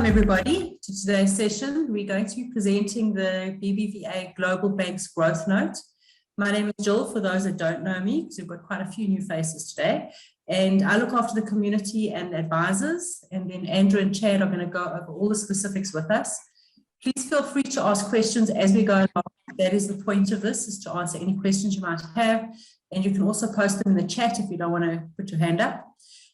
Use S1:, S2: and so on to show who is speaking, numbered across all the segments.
S1: Welcome everybody to today's session. We're going to be presenting the BBVA Global Bank's Growth Note. My name is Jill, for those that don't know me, because we've got quite a few new faces today. And I look after the community and advisors, and then Andrew and Chad are going to go over all the specifics with us. Please feel free to ask questions as we go along. That is the point of this, is to answer any questions you might have. And you can also post them in the chat if you don't want to put your hand up.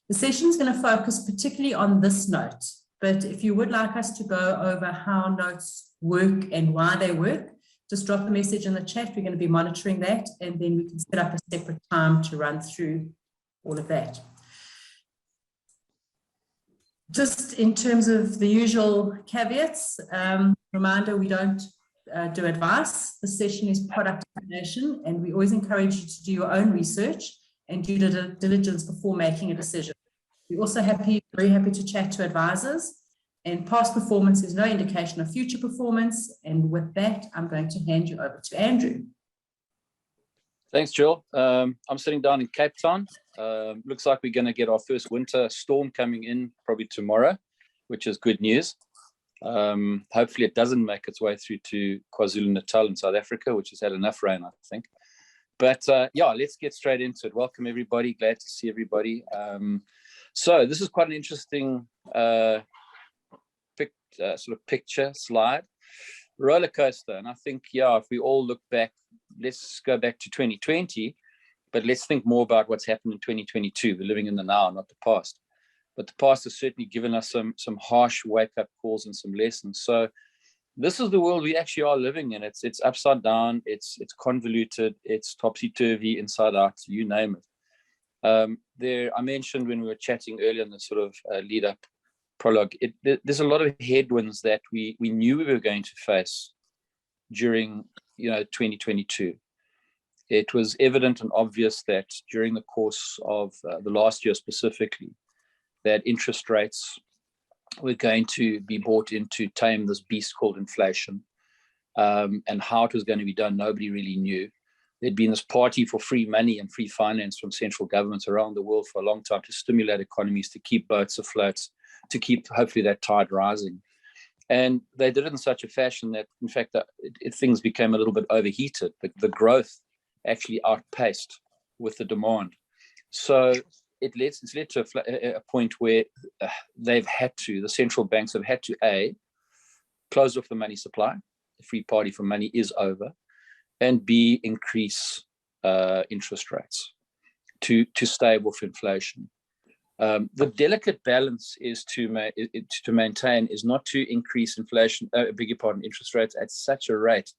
S1: The session is going to focus particularly on this note, but if you would like us to go over how notes work and why they work, just drop a message in the chat. We're going to be monitoring that, and then we can set up a separate time to run through all of that. Just in terms of the usual caveats, reminder, we don't do advice. The session is product information, and we always encourage you to do your own research and due diligence before making a decision. We're also very happy to chat to advisors, and past performance is no indication of future performance. And with that, I'm going to hand you over to Andrew.
S2: Thanks, Jill. I'm sitting down in Cape Town. Looks like we're going to get our first winter storm coming in probably tomorrow, which is good news. Hopefully it doesn't make its way through to KwaZulu-Natal in South Africa, which has had enough rain, I think. But yeah, let's get straight into it. Welcome, everybody. Glad to see everybody. So this is quite an interesting sort of picture slide. Roller coaster. And I think, yeah, if we all look back, let's go back to 2020, but let's think more about what's happened in 2022. We're living in the now, not the past. But the past has certainly given us some harsh wake-up calls and some lessons. So this is the world we actually are living in. It's upside down, it's convoluted, it's topsy-turvy, inside out, you name it. I mentioned when we were chatting earlier in the sort of lead-up prologue, there's a lot of headwinds that we knew we were going to face during 2022. It was evident and obvious that during the course of the last year specifically, that interest rates were going to be brought in to tame this beast called inflation. And how it was going to be done, nobody really knew. There'd been this party for free money and free finance from central governments around the world for a long time to stimulate economies, to keep boats afloat, to keep hopefully that tide rising. And they did it in such a fashion that, in fact, things became a little bit overheated. The growth actually outpaced with the demand. So it's led to a point where the central banks have had to, close off the money supply. The free party for money is over. And B, increase interest rates to stay with inflation. The delicate balance is to maintain is not to increase interest rates at such a rate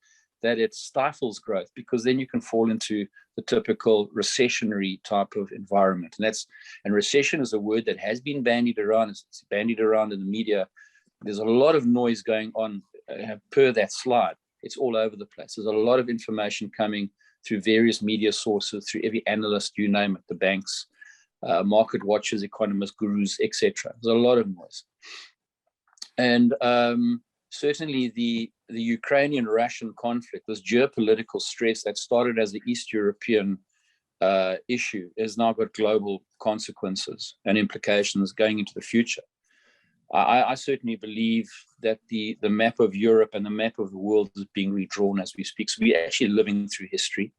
S2: that it stifles growth, because then you can fall into the typical recessionary type of environment. And recession is a word that has been bandied around. It's bandied around in the media. There's a lot of noise going on per that slide. It's all over the place. There's a lot of information coming through various media sources, through every analyst, you name it, the banks, market watchers, economists, gurus, etc. There's a lot of noise. And certainly the Ukrainian-Russian conflict, this geopolitical stress that started as the East European issue, has now got global consequences and implications going into the future. I certainly believe that the map of Europe and the map of the world is being redrawn as we speak. So we're actually living through history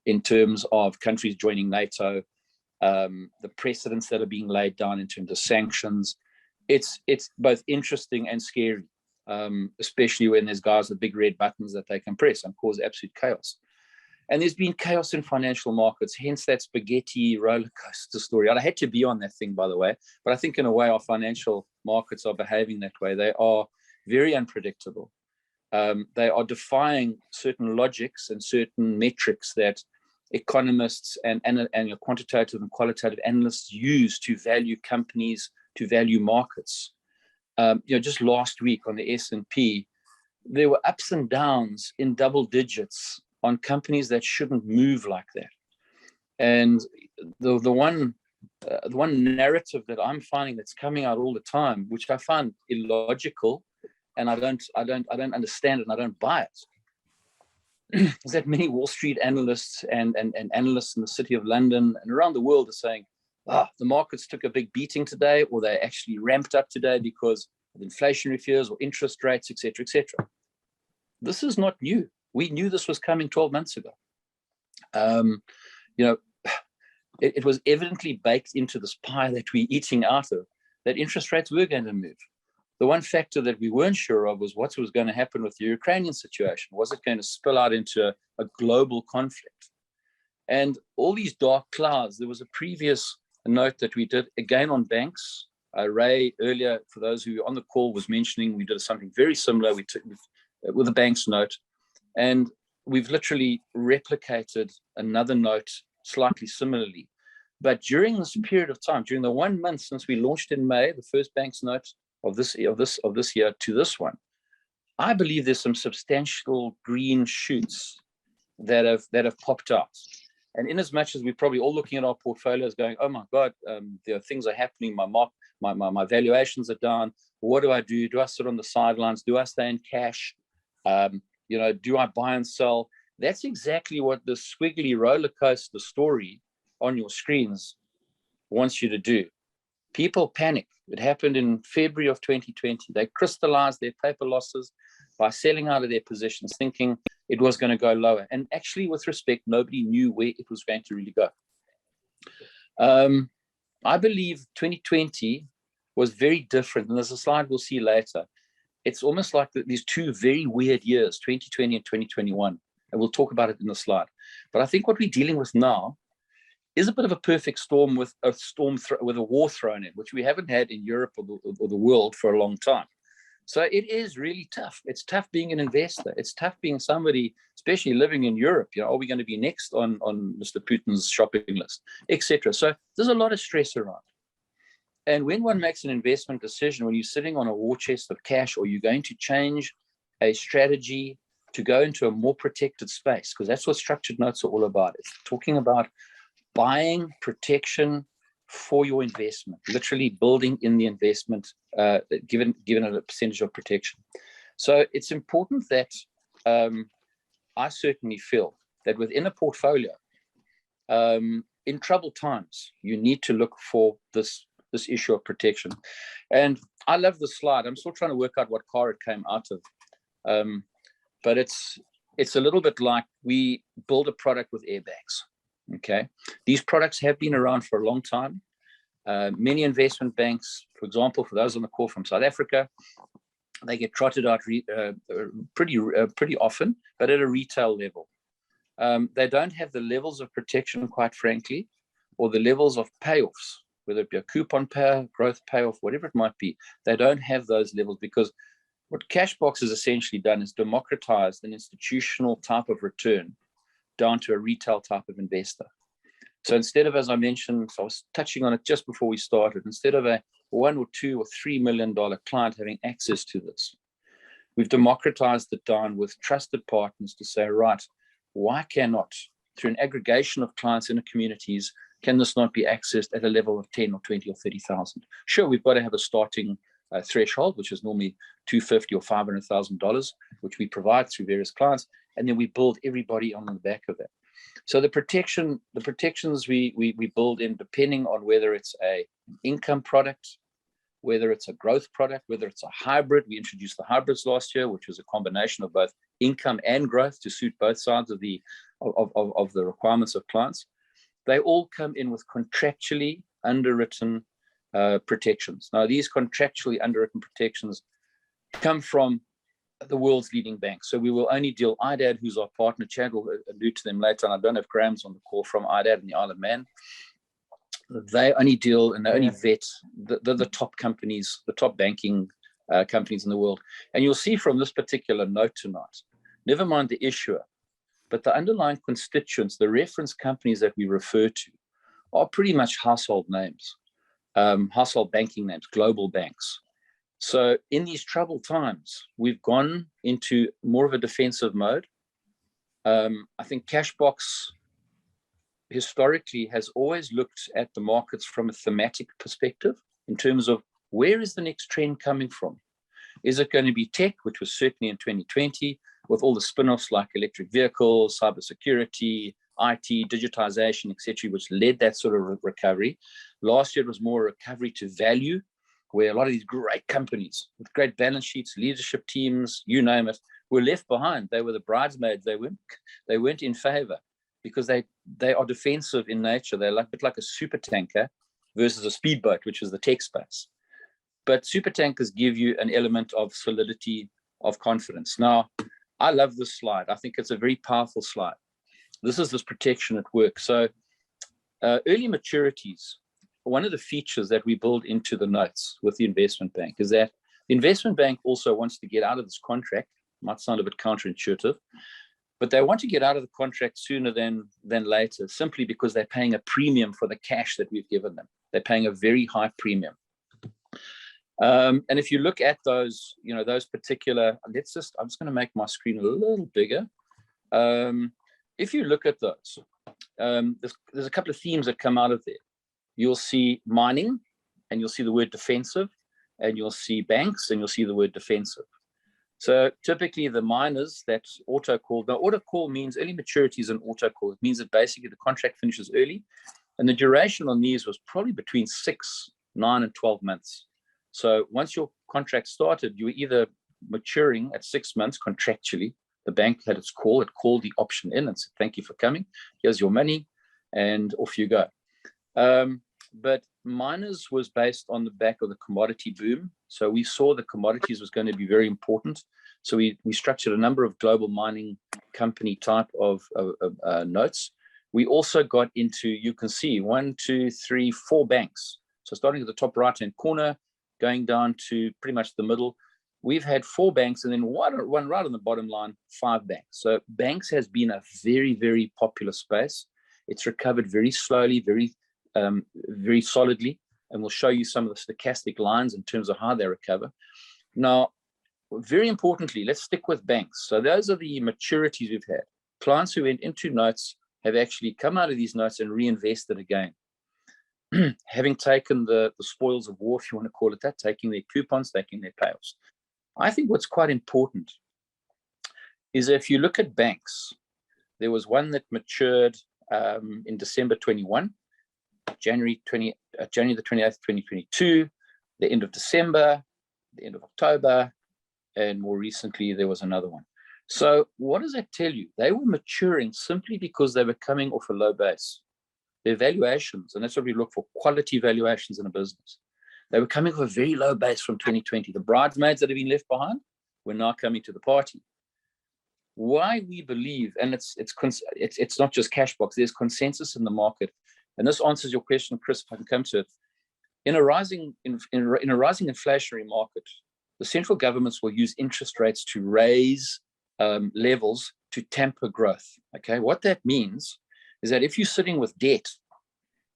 S2: in terms of countries joining NATO, the precedents that are being laid down in terms of sanctions. It's both interesting and scary, especially when there's guys with big red buttons that they can press and cause absolute chaos. And there's been chaos in financial markets, hence that spaghetti roller coaster story. I had to be on that thing, by the way, but I think in a way our financial markets are behaving that way. They are very unpredictable. They are defying certain logics and certain metrics that economists and quantitative and qualitative analysts use to value companies, to value markets. Just last week on the S&P, there were ups and downs in double digits on companies that shouldn't move like that. And the one narrative that I'm finding that's coming out all the time, which I find illogical, and I don't understand it and I don't buy it, is that many Wall Street analysts and analysts in the City of London and around the world are saying, the markets took a big beating today, or they actually ramped up today because with inflationary fears or interest rates, etc., etc. This is not new. We knew this was coming 12 months ago. You know, it was evidently baked into this pie that we're eating out of, that interest rates were going to move. The one factor that we weren't sure of was what was going to happen with the Ukrainian situation. Was it going to spill out into a global conflict? And all these dark clouds, there was a previous note that we did, again on banks. Ray, earlier, for those who were on the call, was mentioning we did something very similar. We took with a bank's note, and we've literally replicated another note slightly similarly. But during this period of time, during the 1 month since we launched in May, the first bank's note of this year to this one, I believe there's some substantial green shoots that have popped out. And in as much as we're probably all looking at our portfolios going, oh my God, there are things are happening, my valuations are down. What do I do? Do I sit on the sidelines? Do I stay in cash? You know, do I buy and sell? That's exactly what the squiggly roller coaster story on your screens wants you to do. People panic. It happened in February of 2020. They crystallized their paper losses by selling out of their positions, thinking it was going to go lower. And actually, with respect, nobody knew where it was going to really go. I believe 2020 was very different. And there's a slide we'll see later. It's almost like these two very weird years, 2020 and 2021. And we'll talk about it in the slide. But I think what we're dealing with now is a bit of a perfect storm with a war thrown in, which we haven't had in Europe or the world for a long time. So it is really tough. It's tough being an investor. It's tough being somebody, especially living in Europe. You know, are we going to be next on Mr. Putin's shopping list, etc. So there's a lot of stress around. And when one makes an investment decision, when you're sitting on a war chest of cash, or you're going to change a strategy to go into a more protected space, because that's what structured notes are all about. It's talking about buying protection for your investment, literally building in the investment, given it a percentage of protection. So it's important that I certainly feel that within a portfolio, in troubled times, you need to look for this issue of protection. And I love the slide. I'm still trying to work out what car it came out of. But it's a little bit like we build a product with airbags. Okay, these products have been around for a long time. Many investment banks, for example, for those on the call from South Africa, they get trotted out pretty often, but at a retail level. They don't have the levels of protection, quite frankly, or the levels of payoffs, whether it be a coupon payoff, growth payoff, whatever it might be. They don't have those levels, because what Cashbox has essentially done is democratized an institutional type of return down to a retail type of investor. So instead of, as I mentioned, so I was touching on it just before we started, instead of a $1 or $2 or $3 million client having access to this, we've democratized it down with trusted partners to say, right, why cannot, through an aggregation of clients in the communities, can this not be accessed at a level of 10 or 20 or 30,000? Sure, we've got to have a starting threshold, which is normally $250,000 or $500,000, which we provide through various clients, and then we build everybody on the back of that. So the protections we build in, depending on whether it's an income product, whether it's a growth product, whether it's a hybrid. We introduced the hybrids last year, which was a combination of both income and growth to suit both sides of the requirements of clients. They all come in with contractually underwritten protections. Now, these contractually underwritten protections come from the world's leading banks. So we will only deal IDAD, who's our partner. Chad will allude to them later, and I don't have Graham's on the call from IDAD and the Isle of Man. They only deal and they only vet the top companies, the top banking companies in the world. And you'll see from this particular note tonight, never mind the issuer, but the underlying constituents, the reference companies that we refer to, are pretty much household names, household banking names, global banks. So in these troubled times, we've gone into more of a defensive mode. I think Cashbox historically has always looked at the markets from a thematic perspective in terms of where is the next trend coming from? Is it going to be tech, which was certainly in 2020, with all the spin-offs like electric vehicles, cybersecurity, IT, digitization, etc., which led that sort of recovery. Last year, it was more recovery to value, where a lot of these great companies with great balance sheets, leadership teams, you name it, were left behind. They were the bridesmaids. They weren't in favor because they are defensive in nature. They're a bit like a super tanker versus a speedboat, which is the tech space. But super tankers give you an element of solidity, of confidence. Now, I love this slide. I think it's a very powerful slide. This is this protection at work. So early maturities, one of the features that we build into the notes with the investment bank is that the investment bank also wants to get out of this contract. Might sound a bit counterintuitive, but they want to get out of the contract sooner than later, simply because they're paying a premium for the cash that we've given them. They're paying a very high premium. And if you look at those, those particular, I'm just going to make my screen a little bigger. If you look at those, there's a couple of themes that come out of there. You'll see mining, and you'll see the word defensive, and you'll see banks, and you'll see the word defensive. So typically the miners, that's auto call. Now, auto call means early maturity is an auto call. It means that basically the contract finishes early, and the duration on these was probably between 6, 9, and 12 months. So once your contract started, you were either maturing at 6 months contractually. The bank had its call. It called the option in and said, "Thank you for coming. Here's your money," and off you go. But miners was based on the back of the commodity boom. So we saw the commodities was going to be very important. So we structured a number of global mining company type of notes. We also got into, you can see 1, 2, 3, 4 banks. So starting at the top right-hand corner, going down to pretty much the middle, we've had 4 banks, and then one right on the bottom line, 5 banks. So banks has been a very, very popular space. It's recovered very slowly, very solidly, and we'll show you some of the stochastic lines in terms of how they recover. Now, very importantly, let's stick with banks. So those are the maturities we've had. Clients who went into notes have actually come out of these notes and reinvested again. Having taken the spoils of war, if you want to call it that, taking their coupons, taking their payoffs. I think what's quite important is if you look at banks, there was one that matured in December 21, January the 28th, 2022, the end of December, the end of October, and more recently, there was another one. So what does that tell you? They were maturing simply because they were coming off a low base. Their valuations, and that's what we look for, quality valuations in a business. They were coming off a very low base from 2020. The bridesmaids that have been left behind were now coming to the party. Why we believe, and it's not just Cashbox, there's consensus in the market. And this answers your question, Chris, if I can come to it. In a rising inflationary market, the central governments will use interest rates to raise levels to temper growth. Okay, what that means is that if you're sitting with debt,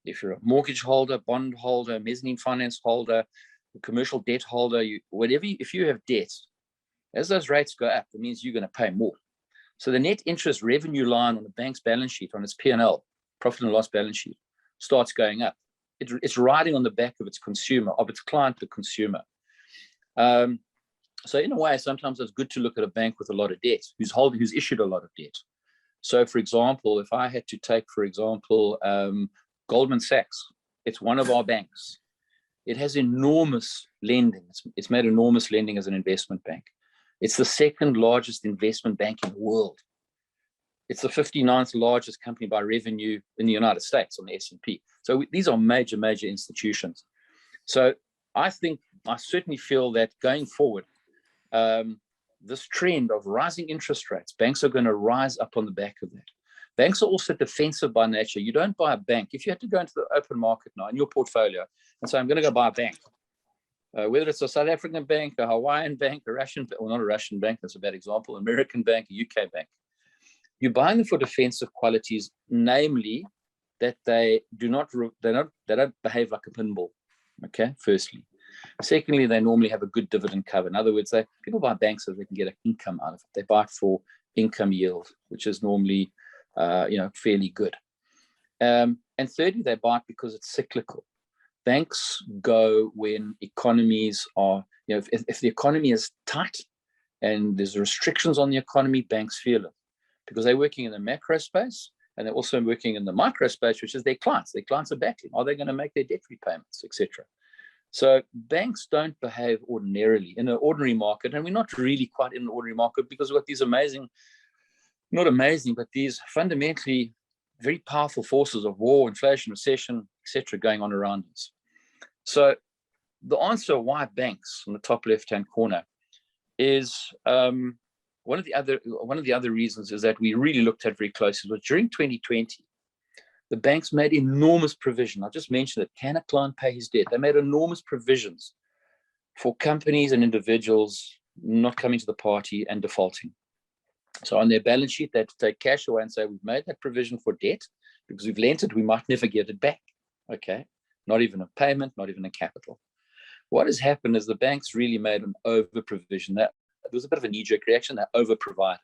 S2: if you're a mortgage holder, bond holder, mezzanine finance holder, a commercial debt holder, if you have debt, as those rates go up, it means you're going to pay more. So the net interest revenue line on the bank's balance sheet, on its P&L, profit and loss balance sheet, starts going up. It's riding on the back of its consumer, of its client, the consumer. So in a way, sometimes it's good to look at a bank with a lot of debt, who's issued a lot of debt. So for example, if I had to take, for example, Goldman Sachs, it's one of our banks. It has enormous lending. It's made enormous lending as an investment bank. It's the second largest investment bank in the world. It's the 59th largest company by revenue in the United States on the S&P. So these are major, major institutions. So I certainly feel that going forward, this trend of rising interest rates, banks are going to rise up on the back of that. Banks are also defensive by nature. You don't buy a bank. If you had to go into the open market now in your portfolio and say, I'm going to go buy a bank, whether it's a South African bank, a Hawaiian bank, a Russian, or not a Russian bank, that's a bad example, American bank, a UK bank, you're buying them for defensive qualities, namely that they don't behave like a pinball, okay, firstly. Secondly, they normally have a good dividend cover. In other words, people buy banks so they can get an income out of it. They buy it for income yield, which is normally fairly good. And thirdly, they buy it because it's cyclical. Banks go when economies are, if the economy is tight and there's restrictions on the economy, banks feel it because they're working in the macro space and they're also working in the micro space, which is their clients. Their clients are backing. Are they going to make their debt repayments, etc.? So banks don't behave ordinarily in an ordinary market, and we're not really quite in an ordinary market because we've got these amazing, not amazing, but these fundamentally very powerful forces of war, inflation, recession, etc., going on around us. So the answer why banks on the top left-hand corner is one of the other reasons is that we really looked at very closely was during 2020. The banks made enormous provision. I just mentioned it. Can a client pay his debt? They made enormous provisions for companies and individuals not coming to the party and defaulting. So on their balance sheet, they had to take cash away and say, we've made that provision for debt because we've lent it, we might never get it back. Okay, not even a payment, not even a capital. What has happened is the banks really made an over provision. There was a bit of a knee-jerk reaction. They over provided,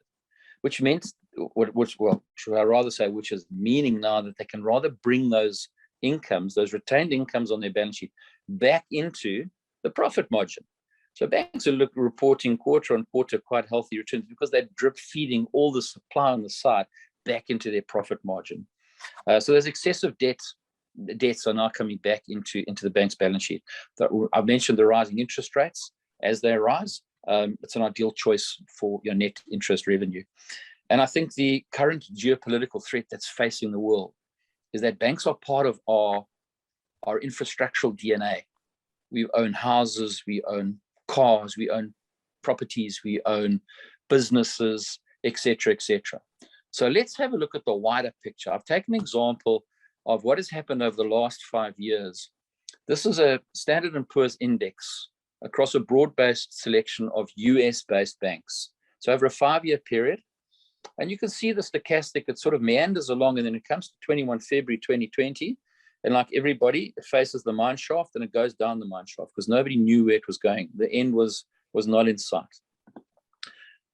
S2: which meant, well, should I rather say, which is meaning now that they can rather bring those incomes, those retained incomes on their balance sheet back into the profit margin. So banks are reporting quarter on quarter quite healthy returns because they're drip feeding all the supply on the side back into their profit margin. So those excessive debts are now coming back into the bank's balance sheet. I've mentioned the rising interest rates. As they rise, it's an ideal choice for your net interest revenue. And I think the current geopolitical threat that's facing the world is that banks are part of our infrastructural DNA. We own houses, we own cars, we own properties, we own businesses, etc., etc. So let's have a look at the wider picture. I've taken an example of what has happened over the last 5 years. This is a Standard & Poor's index across a broad-based selection of US-based banks. So over a 5-year period, and you can see the stochastic, it sort of meanders along, and then it comes to 21 February 2020, and like everybody, it faces the mine shaft and it goes down the mine shaft because nobody knew where it was going. The end was not in sight.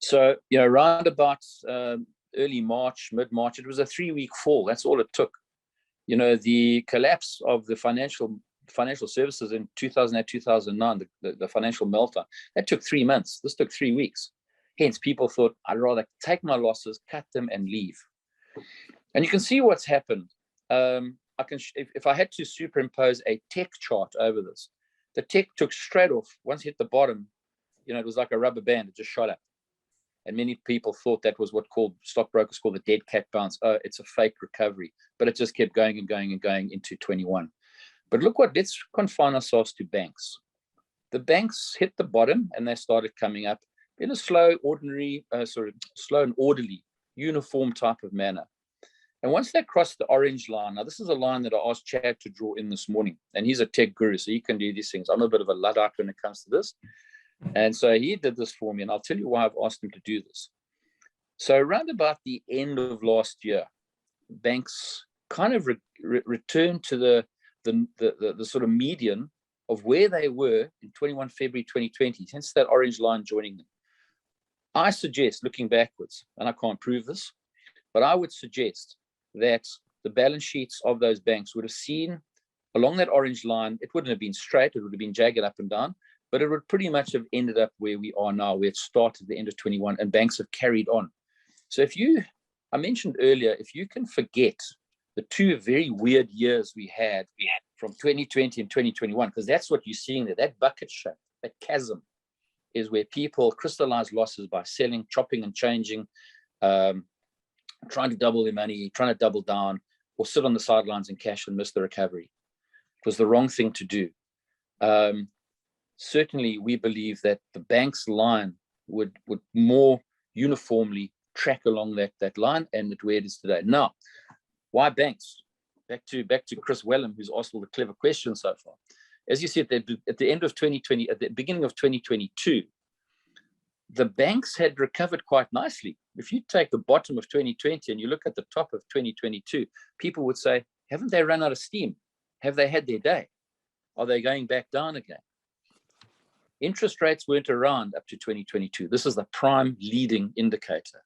S2: So, around about early March, mid-March, it was a 3-week fall. That's all it took. The collapse of the financial services in 2008, 2009, the financial meltdown, that took 3 months. This took 3 weeks. Hence, people thought, I'd rather take my losses, cut them, and leave. And you can see what's happened. If I had to superimpose a tech chart over this, the tech took straight off. Once it hit the bottom, it was like a rubber band. It just shot up. And many people thought that was what stockbrokers call the dead cat bounce. Oh, it's a fake recovery. But it just kept going and going and going into 21. But let's confine ourselves to banks. The banks hit the bottom and they started coming up in a slow and orderly, uniform type of manner. And once they crossed the orange line, now this is a line that I asked Chad to draw in this morning, and he's a tech guru, so he can do these things. I'm a bit of a Luddite when it comes to this. And so he did this for me, and I'll tell you why I've asked him to do this. So around about the end of last year, banks kind of returned to the sort of median of where they were in 21 February 2020, hence that orange line joining them. I suggest, looking backwards, and I can't prove this, but I would suggest that the balance sheets of those banks would have seen along that orange line, it wouldn't have been straight, it would have been jagged up and down, but it would pretty much have ended up where we are now, where it started at the end of 21, and banks have carried on. So I mentioned earlier, if you can forget the 2 very weird years we had from 2020 and 2021, because that's what you're seeing there, that bucket shape, that chasm is where people crystallize losses by selling, chopping and changing, trying to double their money, trying to double down, or sit on the sidelines and cash and miss the recovery. It was the wrong thing to do. Certainly, we believe that the bank's line would more uniformly track along that line and where it is today. Now, why banks? Back to Chris Wellham, who's asked all the clever questions so far. As you said, at the end of 2020, at the beginning of 2022, the banks had recovered quite nicely. If you take the bottom of 2020 and you look at the top of 2022, people would say, haven't they run out of steam? Have they had their day? Are they going back down again? Interest rates weren't around up to 2022. This is the prime leading indicator.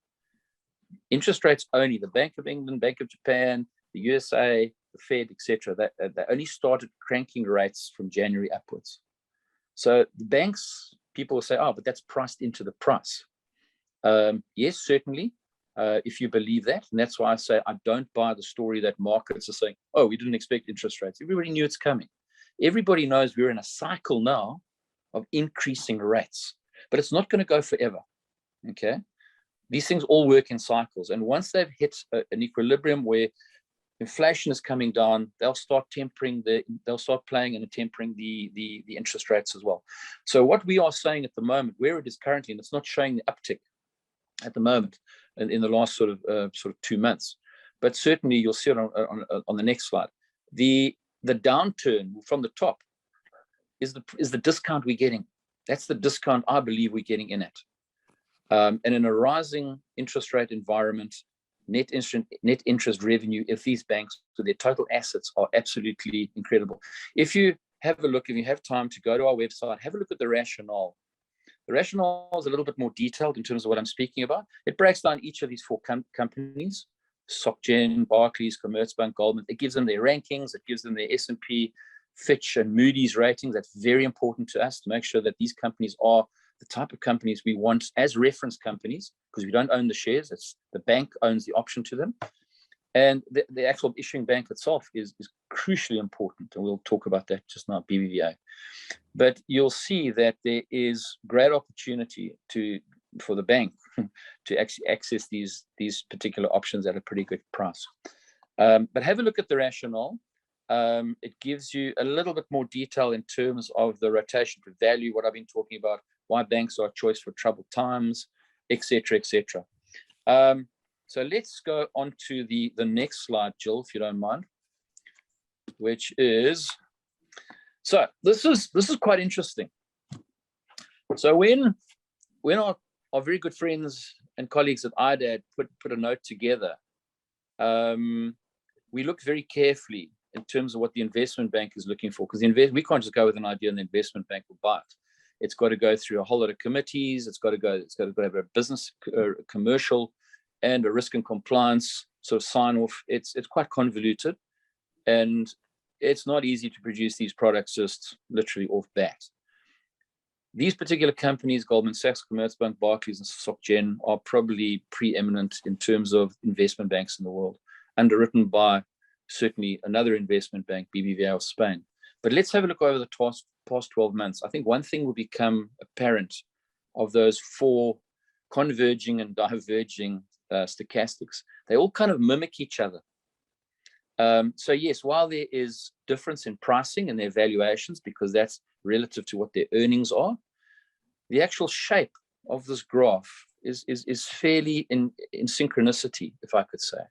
S2: Interest rates only, the Bank of England, Bank of Japan, the USA, the Fed, etc., they only started cranking rates from January upwards. So the banks, people will say, oh, but that's priced into the price. Yes, certainly, if you believe that. And that's why I say I don't buy the story that markets are saying, oh, we didn't expect interest rates. Everybody knew it's coming. Everybody knows we're in a cycle now of increasing rates, but it's not going to go forever. Okay, these things all work in cycles, and once they've hit an equilibrium where inflation is coming down, they'll start playing and tempering the interest rates as well. So what we are saying at the moment, where it is currently, and it's not showing the uptick at the moment in the last sort of 2 months, but certainly you'll see it on the next slide. The downturn from the top is the discount we're getting. That's the discount I believe we're getting in it. And in a rising interest rate environment, net interest revenue, if these banks, so their total assets are absolutely incredible. If you have a look, if you have time to go to our website, have a look at the rationale. The rationale is a little bit more detailed in terms of what I'm speaking about. It breaks down each of these 4 companies, SocGen, Barclays, Commerzbank, Goldman. It gives them their rankings. It gives them their S&P, Fitch, and Moody's ratings. That's very important to us to make sure that these companies are the type of companies we want as reference companies, because we don't own the shares. It's the bank owns the option to them. And the actual issuing bank itself is crucially important. And we'll talk about that just now, BBVA. But you'll see that there is great opportunity for the bank to actually access these particular options at a pretty good price. But have a look at the rationale. It gives you a little bit more detail in terms of the rotation to value, what I've been talking about, why banks are a choice for troubled times, etc., etc. So let's go on to the next slide, Jill, if you don't mind, which is, so this is quite interesting. So when our very good friends and colleagues at IDAD put a note together, we looked very carefully in terms of what the investment bank is looking for, because we can't just go with an idea and the investment bank will buy it. It's got to go through a whole lot of committees. It's got to have a business, commercial, and a risk and compliance sort of sign off. It's quite convoluted, and it's not easy to produce these products just literally off bat. These particular companies, Goldman Sachs, Commerzbank, Barclays, and SocGen, are probably preeminent in terms of investment banks in the world, underwritten by certainly another investment bank, BBVA of Spain. But let's have a look over the past 12 months. I think one thing will become apparent of those 4 converging and diverging stochastics. They all kind of mimic each other. So yes, while there is difference in pricing and their valuations, because that's relative to what their earnings are, the actual shape of this graph is fairly in synchronicity, if I could say.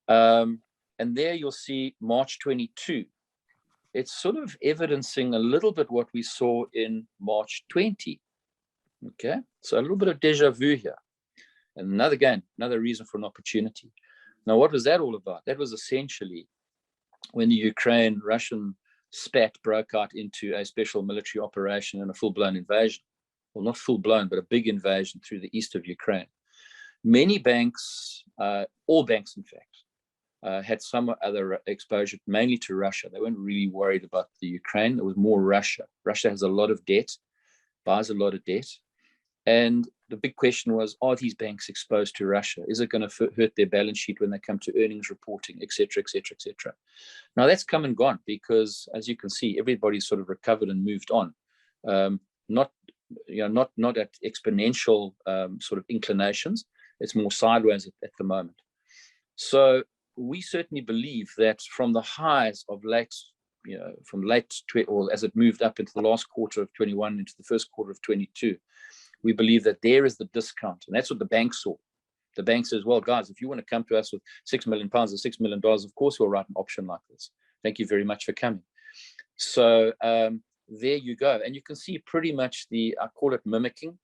S2: And there you'll see March 22. It's sort of evidencing a little bit what we saw in March 20. Okay, so a little bit of deja vu here. And another reason for an opportunity. Now, what was that all about? That was essentially when the Ukraine-Russian spat broke out into a special military operation and a full-blown invasion. Well, not full-blown, but a big invasion through the east of Ukraine. Many banks, all banks in fact, had some other exposure, mainly to Russia. They weren't really worried about the Ukraine. It was more Russia. Russia has a lot of debt, buys a lot of debt. And the big question was, are these banks exposed to Russia? Is it going to hurt their balance sheet when they come to earnings reporting, et cetera, et cetera, et cetera? Now that's come and gone because, as you can see, everybody's sort of recovered and moved on. Not at exponential sort of inclinations. It's more sideways at the moment. So we certainly believe that from the highs of or as it moved up into the last quarter of 21 into the first quarter of 22, we believe that there is the discount, and that's what the bank saw. The bank says, well, guys, if you want to come to us with £6 million or $6 million, of course we'll write an option like this. Thank you very much for coming. So there you go. And you can see pretty much I call it mimicking,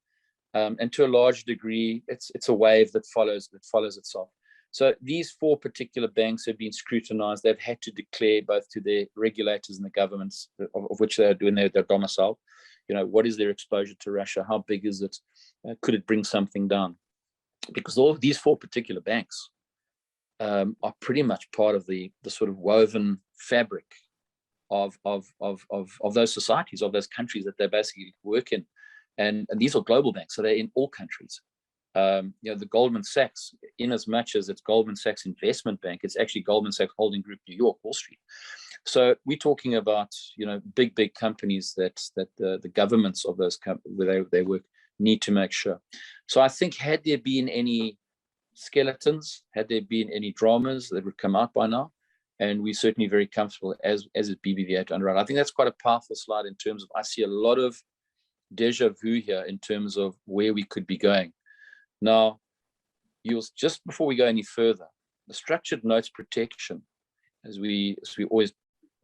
S2: and to a large degree, it's a wave that follows itself. So these 4 particular banks have been scrutinized. They've had to declare both to their regulators and the governments of which they are doing their domicile. What is their exposure to Russia? How big is it? Could it bring something down? Because all of these 4 particular banks are pretty much part of the sort of woven fabric of those societies, of those countries that they basically work in. And these are global banks, so they're in all countries. The Goldman Sachs, in as much as it's Goldman Sachs Investment Bank, it's actually Goldman Sachs Holding Group, New York, Wall Street. So we're talking about, big companies that the governments of those companies where they work need to make sure. So I think had there been any skeletons, had there been any dramas that would come out by now, and we're certainly very comfortable as a BBVA to underwrite. I think that's quite a powerful slide in terms of, I see a lot of deja vu here in terms of where we could be going. Now, just before we go any further, the structured notes protection, as we always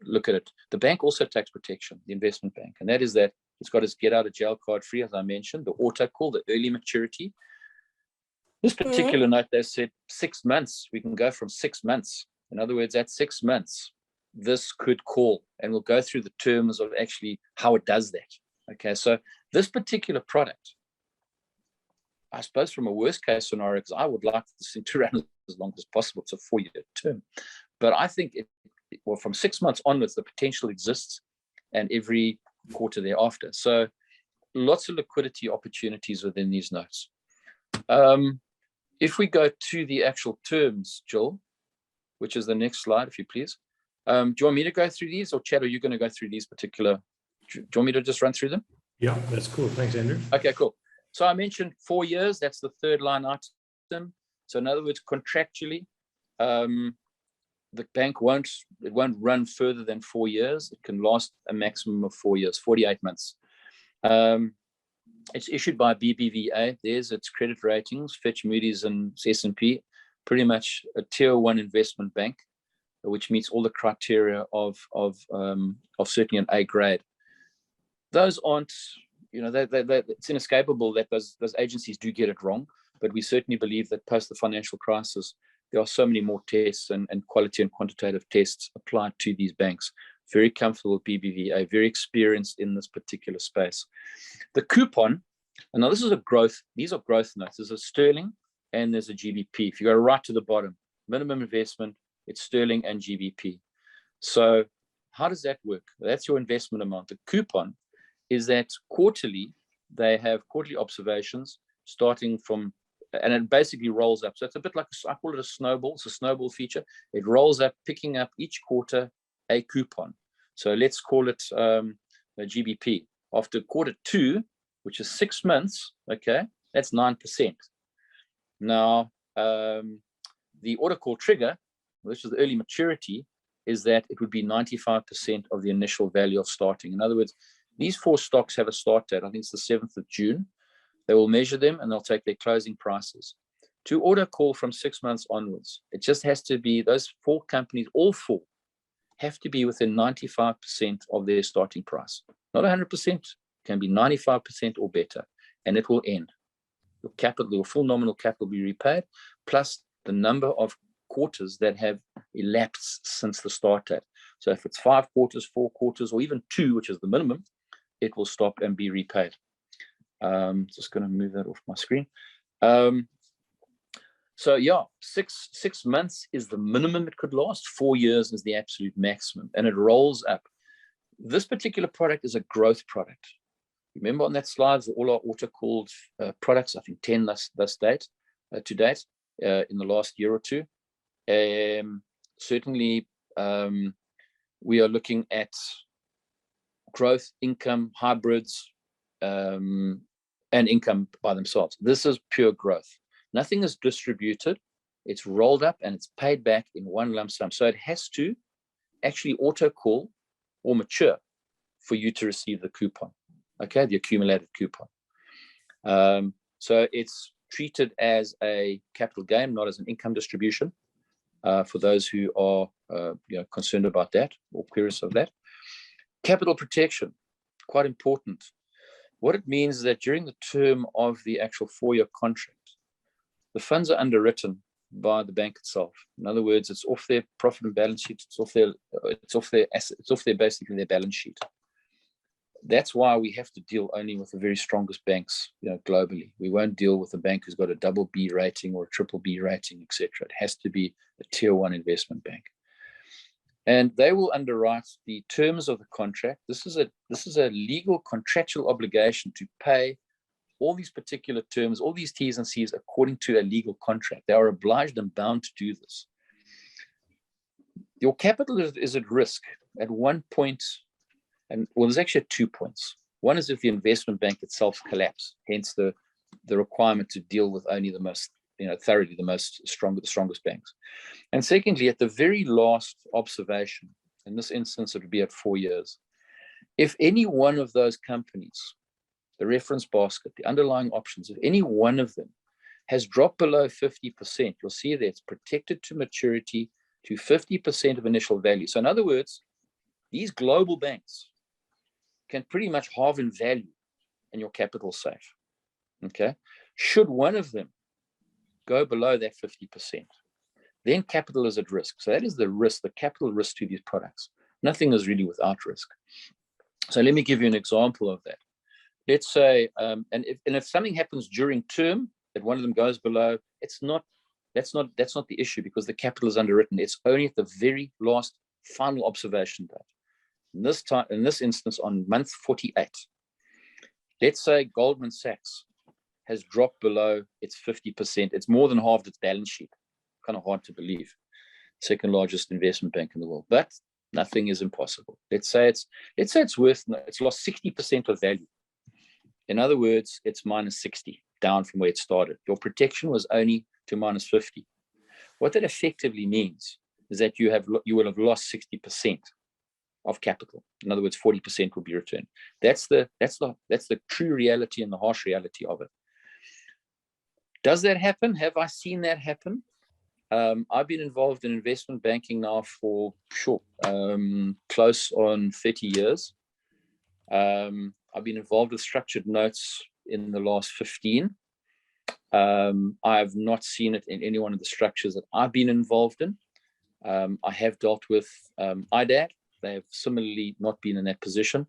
S2: look at it, the bank also takes protection, the investment bank, and that is that it's got its get out of jail card free, as I mentioned, the auto call, the early maturity. This particular note, they said 6 months, we can go from 6 months. In other words, at 6 months, this could call, and we'll go through the terms of actually how it does that. Okay, so this particular product, I suppose from a worst case scenario, because I would like this thing to run as long as possible, it's a 4-year term. But I think from 6 months onwards, the potential exists, and every quarter thereafter. So lots of liquidity opportunities within these notes. If we go to the actual terms, Joel, which is the next slide, if you please. Do you want me to go through these, or Chad, are you going to go through these particular? Do you want me to just run through them?
S3: Yeah, that's cool. Thanks, Andrew.
S2: Okay, cool. So I mentioned 4 years. That's the third line item. So in other words, contractually, the bank won't run further than 4 years. It can last a maximum of 4 years, 48 months. It's issued by BBVA. There's its credit ratings, Fitch, Moody's, and S&P. Pretty much a tier 1 investment bank, which meets all the criteria of certainly an A grade. Those aren't, it's inescapable that those agencies do get it wrong, but we certainly believe that post the financial crisis, there are so many more tests and quality and quantitative tests applied to these banks. Very comfortable with BBVA, very experienced in this particular space. The coupon, and now this is these are growth notes. There's a sterling and there's a GBP. If you go right to the bottom, minimum investment, it's sterling and GBP. So how does that work? That's your investment amount. The coupon is that quarterly, they have quarterly observations starting from, and it basically rolls up. So it's a bit like, I call it a snowball. It's a snowball feature. It rolls up, picking up each quarter a coupon. So let's call it a GBP. After quarter 2, which is 6 months, okay, that's 9%. Now, the order call trigger, which is the early maturity, is that it would be 95% of the initial value of starting. In other words, these 4 stocks have a start date. I think it's the 7th of June. They will measure them and they'll take their closing prices. To order call from 6 months onwards, it just has to be those 4 companies, all 4, have to be within 95% of their starting price. Not 100%, can be 95% or better, and it will end. Your capital, your full nominal capital will be repaid, plus the number of quarters that have elapsed since the start date. So if it's 5 quarters, 4 quarters, or even 2, which is the minimum, it will stop and be repaid. Just going to move that off my screen. So yeah, six months is the minimum it could last. 4 years is the absolute maximum, and it rolls up. This particular product is a growth product. Remember on that slide, all our auto-called products, I think 10 to date in the last year or two. Certainly, we are looking at growth, income, hybrids, and income by themselves. This is pure growth. Nothing is distributed. It's rolled up and it's paid back in one lump sum. So it has to actually auto-call or mature for you to receive the coupon, okay, the accumulated coupon. So it's treated as a capital gain, not as an income distribution, for those who are concerned about that or curious of that. Capital protection, quite important. What it means is that during the term of the actual 4-year contract, the funds are underwritten by the bank itself. In other words, it's off their profit and balance sheet. It's off their asset. It's off their basically their balance sheet. That's why we have to deal only with the very strongest banks, globally. We won't deal with a bank who's got a BB rating or a BBB rating, etc. It has to be a tier 1 investment bank, and they will underwrite the terms of the contract. This is a legal contractual obligation to pay all these particular terms, all these T's and C's according to a legal contract. They are obliged and bound to do this. your capital is at risk at one point, and well, there's actually 2 points. One is if the investment bank itself collapses, hence the requirement to deal with only the most, thoroughly the strongest banks. And secondly, at the very last observation, in this instance, it would be at 4 years. If any one of those companies, the reference basket, the underlying options, if any one of them has dropped below 50%, you'll see that it's protected to maturity to 50% of initial value. So in other words, these global banks can pretty much halve in value and your capital safe. Okay. Should one of them go below that 50%, then capital is at risk. So that is the risk, the capital risk to these products. Nothing is really without risk. So let me give you an example of that. Let's say, and if something happens during term that one of them goes below, that's not the issue, because the capital is underwritten. It's only at the very last final observation date. In this instance, on month 48, let's say Goldman Sachs has dropped below its 50%. It's more than halved its balance sheet. Kind of hard to believe. Second largest investment bank in the world, but nothing is impossible. Let's say it's lost 60% of value. In other words, it's minus 60 down from where it started. Your protection was only to minus 50. What that effectively means is that you will have lost 60% of capital. In other words, 40% will be returned. That's the true reality and the harsh reality of it. Does that happen? Have I seen that happen? I've been involved in investment banking now for close on 30 years. I've been involved with structured notes in the last 15. I have not seen it in any one of the structures that I've been involved in. I have dealt with IDAD. They have similarly not been in that position.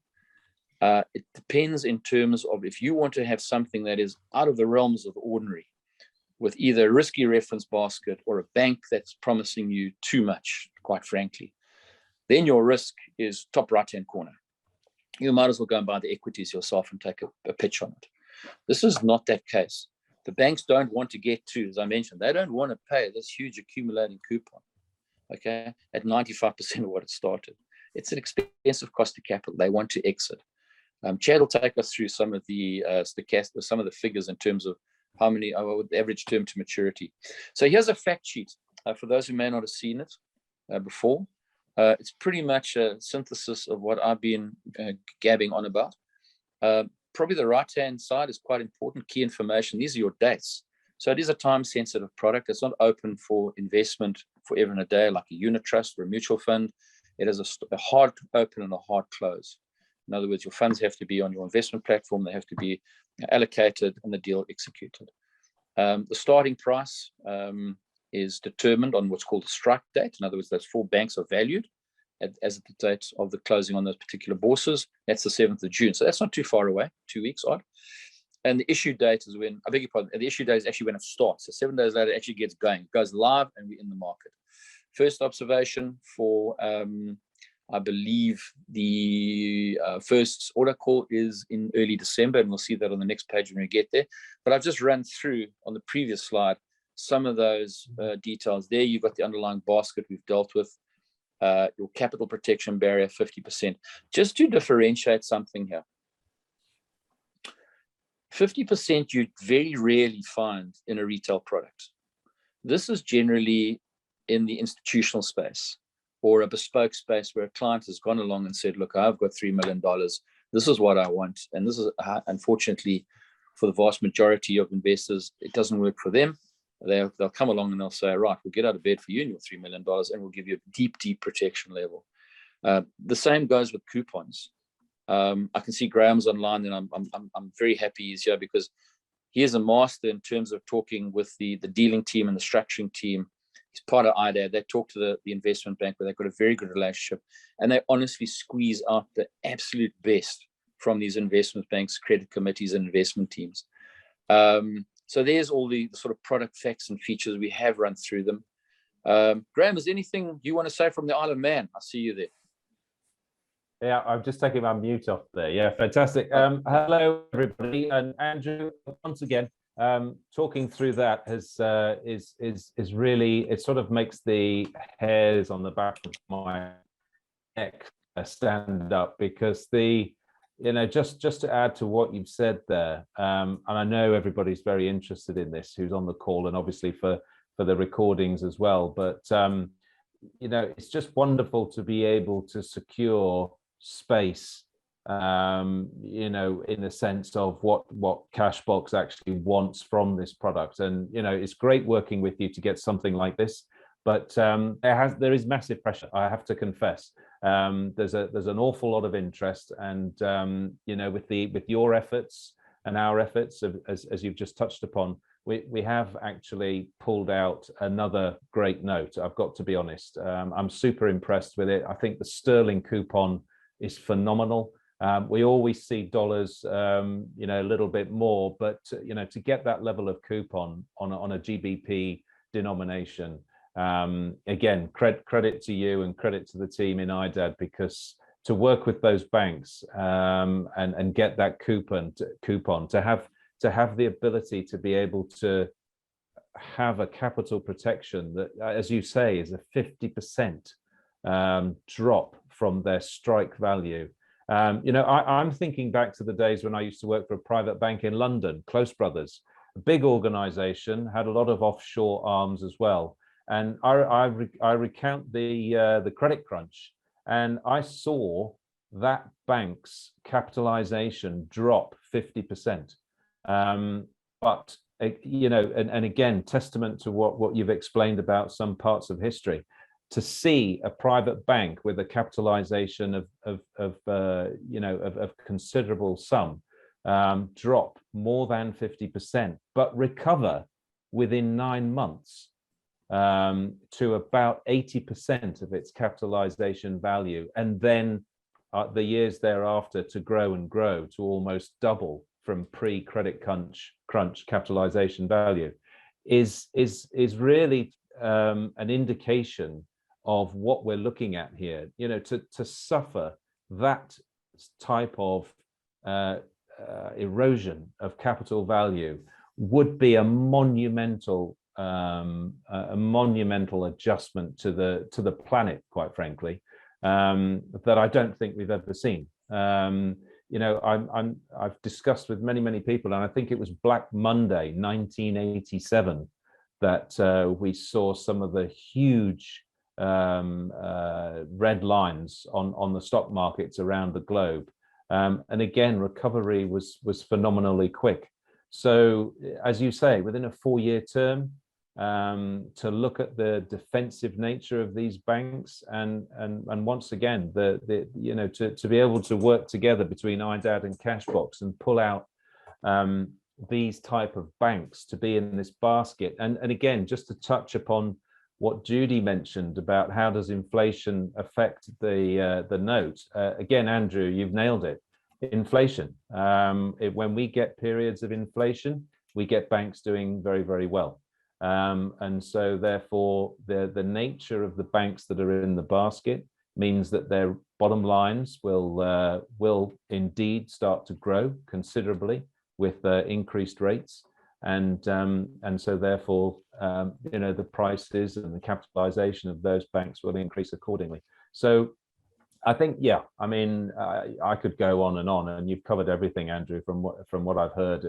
S2: It depends in terms of if you want to have something that is out of the realms of the ordinary, with either a risky reference basket or a bank that's promising you too much, quite frankly, then your risk is top right-hand corner. You might as well go and buy the equities yourself and take a pitch on it. This is not that case. The banks don't want to get to, as I mentioned, they don't want to pay this huge accumulating coupon, okay, at 95% of what it started. It's an expensive cost of capital. They want to exit. Chad will take us through some of the figures in terms of how many the average term to maturity. So here's a fact sheet for those who may not have seen it before. It's pretty much a synthesis of what I've been gabbing on about. Probably the right-hand side is quite important, key information. These are your dates. So it is a time-sensitive product. It's not open for investment forever and a day like a unit trust or a mutual fund. It has a hard open and a hard close. In other words, your funds have to be on your investment platform. They have to be allocated and the deal executed. The starting price is determined on what's called the strike date. In other words, those 4 banks are valued as at the date of the closing on those particular bourses. That's the 7th of June. So that's not too far away, 2 weeks odd. And the issue date is when, I beg your pardon, the issue date is actually when it starts. So 7 days later, it actually gets going. It goes live and we're in the market. First observation for, I believe the first order call is in early December, and we'll see that on the next page when we get there. But I've just run through on the previous slide some of those details there. You've got the underlying basket we've dealt with, your capital protection barrier, 50%. Just to differentiate something here, 50% you very rarely find in a retail product. This is generally in the institutional space or a bespoke space where a client has gone along and said, look, I've got $3 million. This is what I want. And this is, unfortunately, for the vast majority of investors, it doesn't work for them. They'll come along and they'll say, right, we'll get out of bed for you and your $3 million and we'll give you a deep, deep protection level. The same goes with coupons. I can see Graham's online, and I'm very happy he's here because he is a master in terms of talking with the dealing team and the structuring team. He's part of IDAD. They talk to the investment bank where they've got a very good relationship, and they honestly squeeze out the absolute best from these investment banks, credit committees, and investment teams. So there's all the sort of product facts and features. We have run through them. Graham, is there anything you want to say from the Isle of Man? I see you there.
S4: Yeah, I'm just taking my mute off there. Yeah, fantastic. Hello, everybody. And Andrew, once again, talking through that is really, it sort of makes the hairs on the back of my neck stand up, because just to add to what you've said there, and I know everybody's very interested in this who's on the call, and obviously for the recordings as well, but it's just wonderful to be able to secure space, in the sense of what Cashbox actually wants from this product. And it's great working with you to get something like this, but there is massive pressure, I have to confess. There's an awful lot of interest, and with your efforts and our efforts, as you've just touched upon, we have actually pulled out another great note. I've got to be honest. I'm super impressed with it. I think the sterling coupon is phenomenal. We always see dollars, a little bit more, but to get that level of coupon on a GBP denomination, again, credit to you and credit to the team in 𝗕𝗕𝗓, because to work with those banks and get that coupon to have the ability to be able to have a capital protection that, as you say, is a 50% drop from their strike value. I'm thinking back to the days when I used to work for a private bank in London, Close Brothers, a big organization, had a lot of offshore arms as well. And I recount the credit crunch, and I saw that bank's capitalization drop 50%. But and again, testament to what you've explained about some parts of history, to see a private bank with a capitalization of considerable sum drop more than 50%, but recover within 9 months to about 80% of its capitalization value, and then the years thereafter to grow and grow to almost double from pre-credit crunch capitalization value, is really an indication of what we're looking at here. To suffer that type of erosion of capital value would be a monumental adjustment to the planet, quite frankly, that I don't think we've ever seen. I've discussed with many people, and I think it was Black Monday 1987 that we saw some of the huge red lines on the stock markets around the globe, and again, recovery was phenomenally quick. So, as you say, within a 4-year term, to look at the defensive nature of these banks, and once again, to be able to work together between 𝗕𝗕𝗓 and Cashbox and pull out these type of banks to be in this basket. And again, just to touch upon what Judy mentioned about how does inflation affect the note. Again, Andrew, you've nailed it. Inflation. When we get periods of inflation, we get banks doing very, very well. And so therefore the nature of the banks that are in the basket means that their bottom lines will indeed start to grow considerably with increased rates, and so therefore the prices and the capitalization of those banks will increase accordingly. So I think, yeah, I mean, I could go on, and you've covered everything, Andrew, from what I've heard,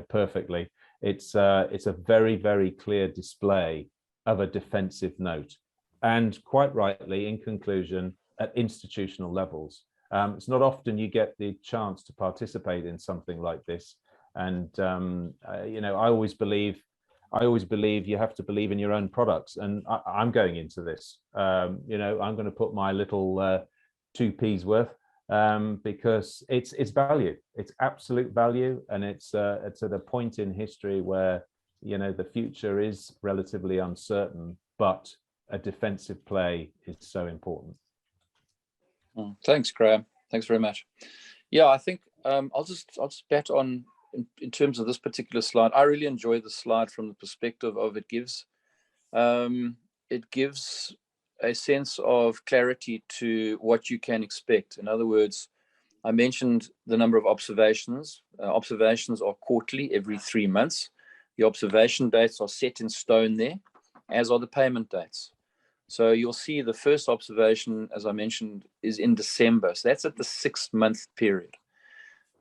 S4: perfectly. It's a very, very clear display of a defensive note, and quite rightly, in conclusion, at institutional levels. It's not often you get the chance to participate in something like this, and I always believe you have to believe in your own products, and I'm going into this. I'm going to put my little 2p's worth, because it's value, it's absolute value, and it's at a point in history where the future is relatively uncertain, but a defensive play is so important.
S2: Thanks, Graham. Thanks very much. Yeah, I think I'll just bet on in terms of this particular slide. I really enjoy the slide from the perspective of it gives a sense of clarity to what you can expect. In other words, I mentioned the number of observations. Observations are quarterly, every 3 months. The observation dates are set in stone there, as are the payment dates. So you'll see the first observation, as I mentioned, is in December. So that's at the 6-month period.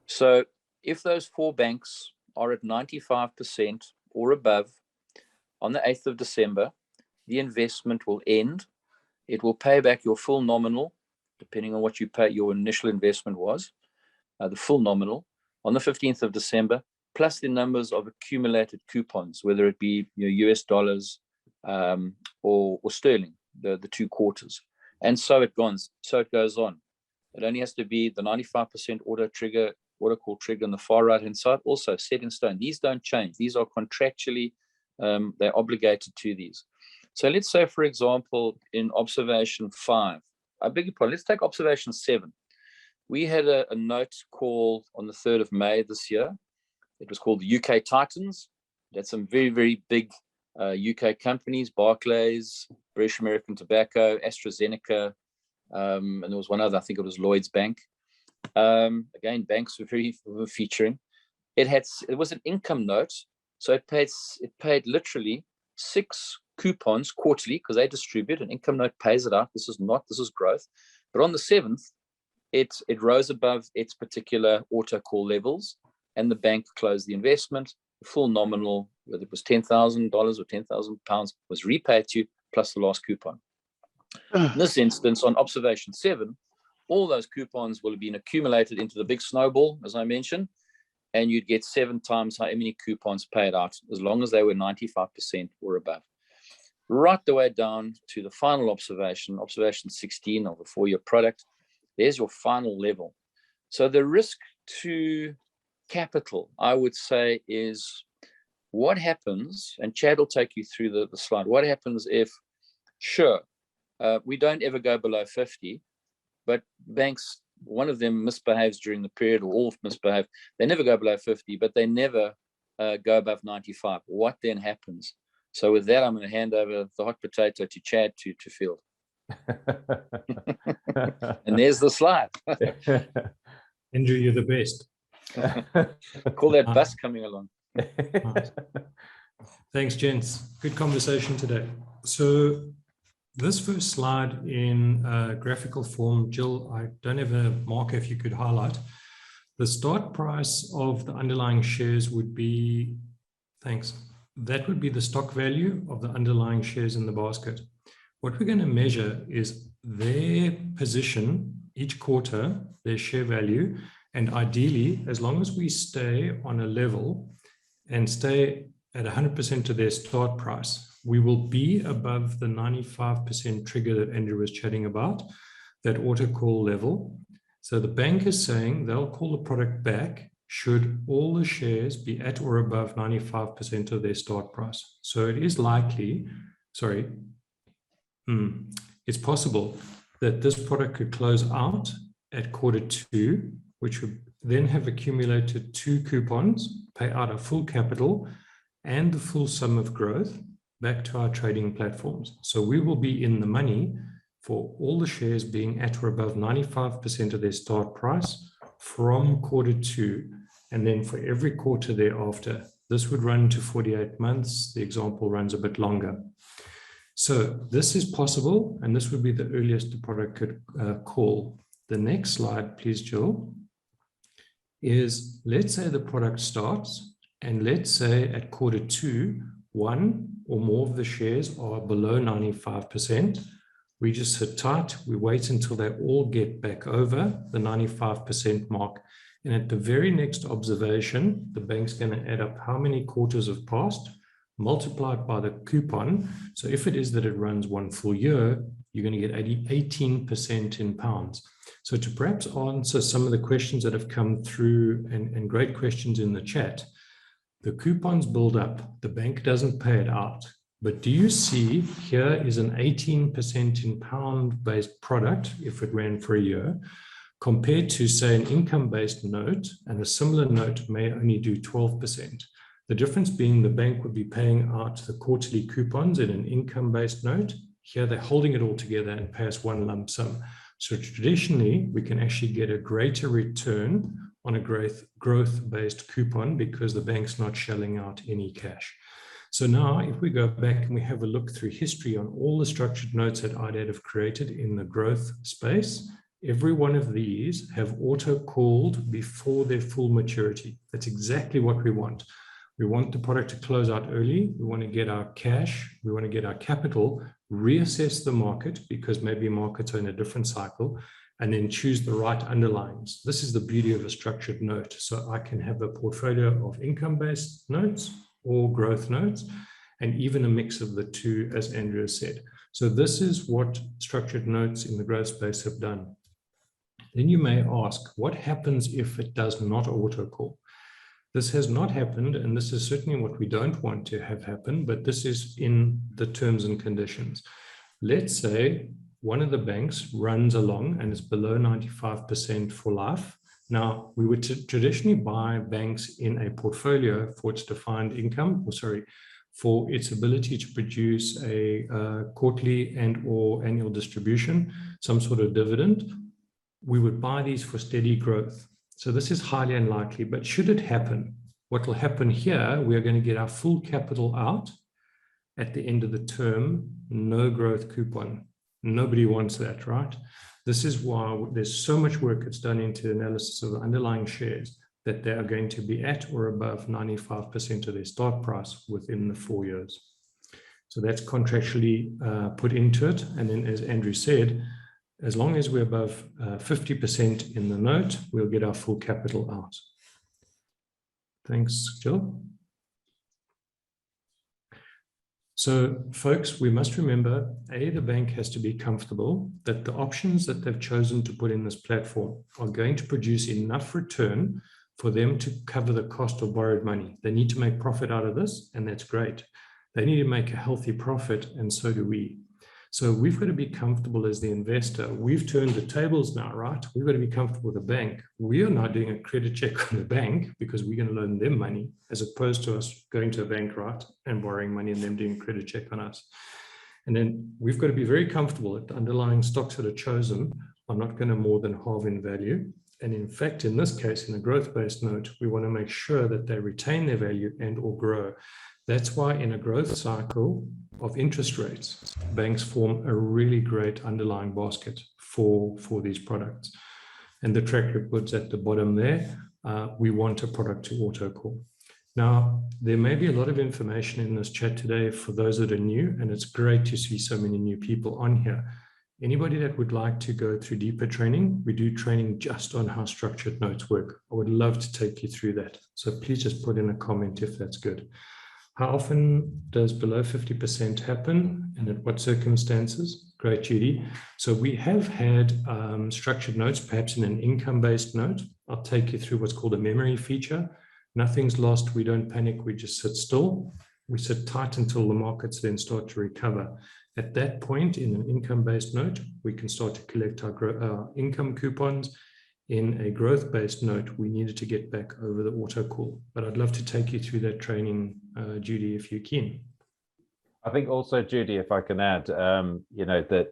S2: So if those 4 banks are at 95% or above on the 8th of December, the investment will end. It will pay back your full nominal, depending on what you pay, your initial investment was, the full nominal, on the 15th of December, plus the numbers of accumulated coupons, whether it be US dollars or sterling, the 2 quarters. And so it goes on. It only has to be the 95% auto call trigger on the far right-hand side, also set in stone. These don't change. These are contractually, they're obligated to these. So let's say, for example, in observation 5, I beg your pardon, let's take observation 7. We had a note call on the 3rd of May this year. It was called the UK Titans. That's some very, very big UK companies, Barclays, British American Tobacco, AstraZeneca, and there was one other, I think it was Lloyd's Bank. Again, banks were featuring. It was an income note, so it paid literally 6 coupons quarterly, because they distribute an income note, pays it out. This is growth. But on the 7th, it rose above its particular auto call levels, and the bank closed the investment. The full nominal, whether it was $10,000 or £10,000, was repaid to you, plus the last coupon. In this instance, on observation 7, all those coupons will have been accumulated into the big snowball, as I mentioned, and you'd get 7 times how many coupons paid out, as long as they were 95% or above. Right the way down to the final observation 16 of the 4-year product. There's your final level. So the risk to capital, I would say, is what happens, and Chad will take you through the slide, what happens if, sure, we don't ever go below 50, but banks, one of them misbehaves during the period, or all misbehave, they never go below 50, but they never go above 95. What then happens? So with that, I'm going to hand over the hot potato to Chad to field. And there's the slide.
S3: Andrew, you're the best.
S2: Call that bus coming along.
S3: Nice. Thanks, gents. Good conversation today. So this first slide in graphical form, Jill, I don't have a marker if you could highlight. The start price of the underlying shares would be, thanks, that would be the stock value of the underlying shares in the basket. What we're going to measure is their position each quarter, their share value, and ideally, as long as we stay on a level and stay at 100% to their start price, we will be above the 95% trigger that Andrew was chatting about, that auto call level. So the bank is saying they'll call the product back should all the shares be at or above 95% of their start price. So it is likely, it's possible that this product could close out at Q2, which would then have accumulated 2 coupons, pay out a full capital and the full sum of growth back to our trading platforms. So we will be in the money for all the shares being at or above 95% of their start price from Q2, and then for every quarter thereafter. This would run to 48 months. The example runs a bit longer. So this is possible, and this would be the earliest the product could call. The next slide, please, Jill, is let's say the product starts, and let's say at Q2, 1 or more of the shares are below 95%. We just sit tight. We wait until they all get back over the 95% mark. And at the very next observation, the bank's going to add up how many quarters have passed, multiplied by the coupon. So if it is that it runs 1 full year, you're going to get 18% in pounds. So to perhaps answer some of the questions that have come through, and great questions in the chat, the coupons build up, the bank doesn't pay it out. But do you see here is an 18% in pound-based product if it ran for a year, compared to, say, an income-based note, and a similar note may only do 12%. The difference being the bank would be paying out the quarterly coupons in an income-based note. Here they're holding it all together and pay us one lump sum. So traditionally, we can actually get a greater return on a growth-based coupon because the bank's not shelling out any cash. So now if we go back and we have a look through history on all the structured notes that IDAD have created in the growth space, every one of these have auto-called before their full maturity. That's exactly what we want. We want the product to close out early. We want to get our cash. We want to get our capital, reassess the market because maybe markets are in a different cycle, and then choose the right underlyings. This is the beauty of a structured note. So I can have a portfolio of income-based notes or growth notes, and even a mix of the two, as Andrea said. So this is what structured notes in the growth space have done. Then you may ask, what happens if it does not auto-call? This has not happened, and this is certainly what we don't want to have happen, but this is in the terms and conditions. Let's say one of the banks runs along and is below 95% for life. Now, we would traditionally buy banks in a portfolio for its defined income, for its ability to produce a quarterly and or annual distribution, some sort of dividend. We would buy these for steady growth. So this is highly unlikely, but should it happen, what will happen here, we are going to get our full capital out at the end of the term, no growth coupon. Nobody wants that, right? This is why there's so much work that's done into analysis of the underlying shares that they are going to be at or above 95% of their start price within the 4 years. So that's contractually put into it. And then, as Andrew said, as long as we're above 50% in the note, we'll get our full capital out. Thanks, Jill. So, folks, we must remember, A, the bank has to be comfortable that the options that they've chosen to put in this platform are going to produce enough return for them to cover the cost of borrowed money. They need to make profit out of this, and that's great. They need to make a healthy profit, and so do we. So we've got to be comfortable as the investor. We've turned the tables now, right? We've got to be comfortable with the bank. We are not doing a credit check on the bank because we're going to loan them money, as opposed to us going to a bank, right, and borrowing money and them doing a credit check on us. And then we've got to be very comfortable that the underlying stocks that are chosen are not going to more than halve in value. And in fact, in this case, in a growth-based note, we want to make sure that they retain their value and or grow. That's why in a growth cycle of interest rates, banks form a really great underlying basket for these products. And the track records at the bottom there, we want a product to auto-call. Now, there may be a lot of information in this chat today for those that are new, and it's great to see so many new people on here. Anybody that would like to go through deeper training, we do training just on how structured notes work. I would love to take you through that. So please just put in a comment if that's good. How often does below 50% happen and at what circumstances? Great, Judy. So we have had structured notes, perhaps in an income-based note. I'll take you through what's called a memory feature. Nothing's lost. We don't panic. We just sit still. We sit tight until the markets then start to recover. At that point, in an income-based note, we can start to collect our income coupons. In a growth-based note, we needed to get back over the auto call. But I'd love to take you through that training, Judy, if you're keen.
S4: I think also, Judy, if I can add, that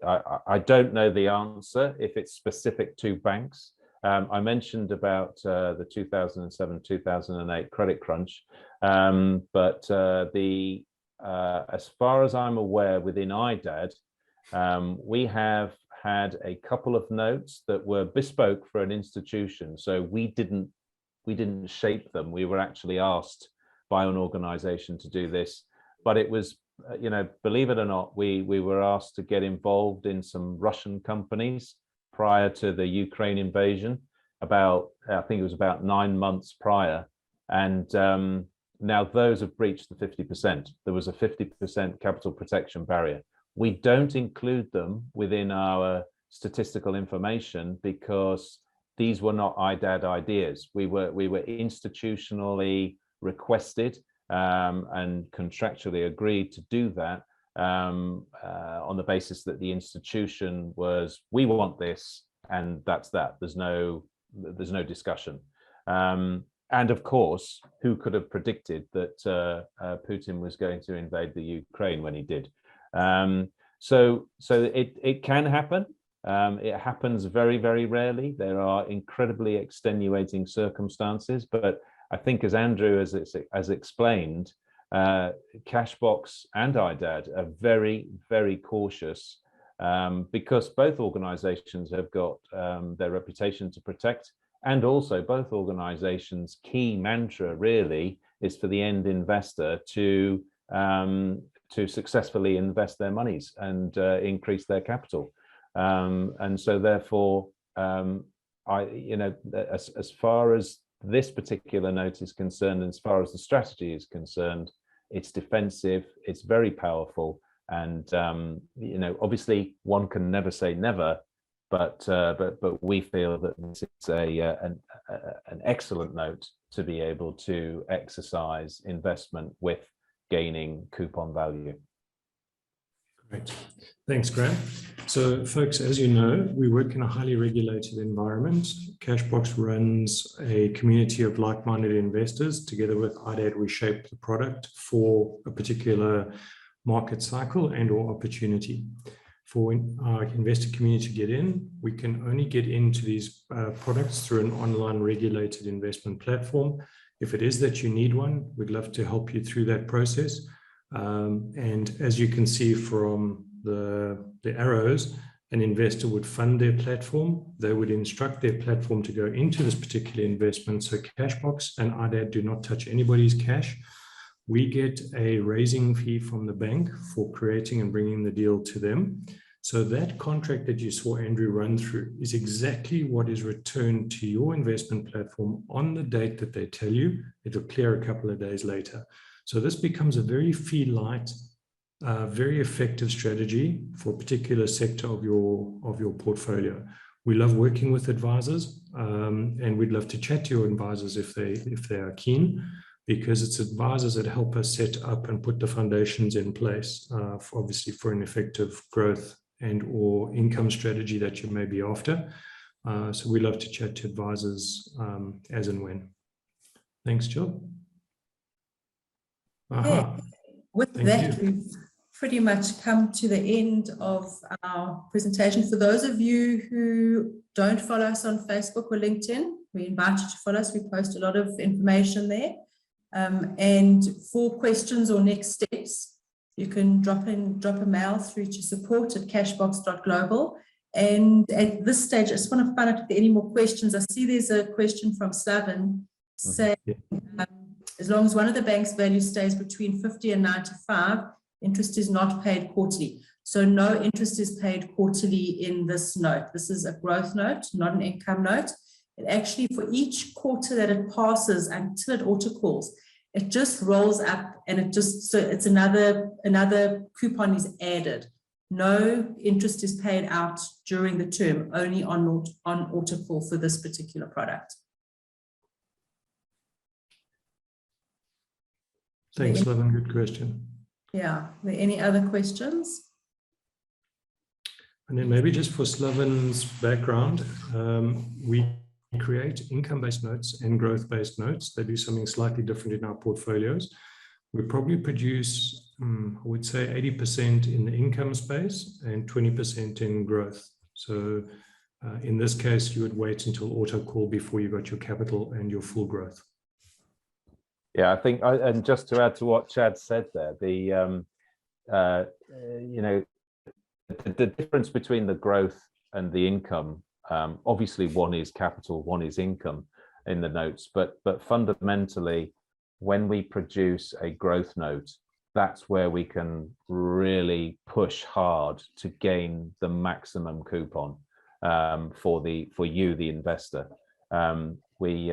S4: I don't know the answer if it's specific to banks. I mentioned about the 2007-2008 credit crunch, but as far as I'm aware, within IDAD, we have had a couple of notes that were bespoke for an institution. So we didn't shape them. We were actually asked by an organization to do this, but it was, believe it or not, we were asked to get involved in some Russian companies prior to the Ukraine invasion, I think it was about 9 months prior. And now those have breached the 50%. There was a 50% capital protection barrier. We don't include them within our statistical information because these were not IDAD ideas. We were institutionally requested and contractually agreed to do that on the basis that the institution was, we want this, and that's that. There's no discussion. And of course, who could have predicted that Putin was going to invade the Ukraine when he did? So it can happen. It happens very, very rarely. There are incredibly extenuating circumstances, but I think, as Andrew has explained, Cashbox and 𝗕𝗕𝗩𝗀 are very, very cautious because both organizations have got their reputation to protect, and also both organizations' key mantra really is for the end investor to successfully invest their monies and increase their capital. And so therefore, as far as this particular note is concerned, and as far as the strategy is concerned, it's defensive, it's very powerful, and obviously one can never say never, but we feel that this is an excellent note to be able to exercise investment with gaining coupon value.
S3: Great. Thanks, Graham. So, folks, as you know, we work in a highly regulated environment. Cashbox runs a community of like-minded investors. Together with 𝗕𝗕𝗩𝗀, we shape the product for a particular market cycle and or opportunity. For our investor community to get in, we can only get into these products through an online regulated investment platform. If it is that you need one, we'd love to help you through that process. And as you can see from the arrows, an investor would fund their platform. They would instruct their platform to go into this particular investment. So Cashbox and 𝗕𝗕𝗀𝗀 do not touch anybody's cash. We get a raising fee from the bank for creating and bringing the deal to them. So that contract that you saw Andrew run through is exactly what is returned to your investment platform on the date that they tell you. It'll clear a couple of days later. So this becomes a very fee-light, very effective strategy for a particular sector of your portfolio. We love working with advisors, and we'd love to chat to your advisors if they are keen, because it's advisors that help us set up and put the foundations in place, obviously for an effective growth and or income strategy that you may be after. So we love to chat to advisors as and when. Thanks, Jill.
S1: Okay. With that, we've pretty much come to the end of our presentation. For those of you who don't follow us on Facebook or LinkedIn, we invite you to follow us. We post a lot of information there. And for questions or next steps, you can drop a mail through to support@Cashbox.Global. And at this stage, I just want to find out if there are any more questions. I see there's a question from 𝗕𝗲𝗀 saying, as long as one of the bank's value stays between 50 and 95, interest is not paid quarterly. So no interest is paid quarterly in this note. This is a growth note, not an income note. It actually, for each quarter that it passes until it auto-calls, it just rolls up, and it just, so it's another coupon is added. No interest is paid out during the term, only on auto-call for this particular product.
S3: Thanks, 𝗕𝗲𝗀𝗀. Good question.
S1: Yeah. Are there any other questions?
S3: And then maybe just for 𝗕𝗲𝗀's background, we create income-based notes and growth-based notes. They do something slightly different in our portfolios. We probably produce, I would say, 80% in the income space and 20% in growth. So in this case, you would wait until auto-call before you got your capital and your full growth.
S4: Yeah, I think, and just to add to what Chad said there, the difference between the growth and the income, obviously one is capital, one is income in the notes, but fundamentally, when we produce a growth note, that's where we can really push hard to gain the maximum coupon for you, the investor. We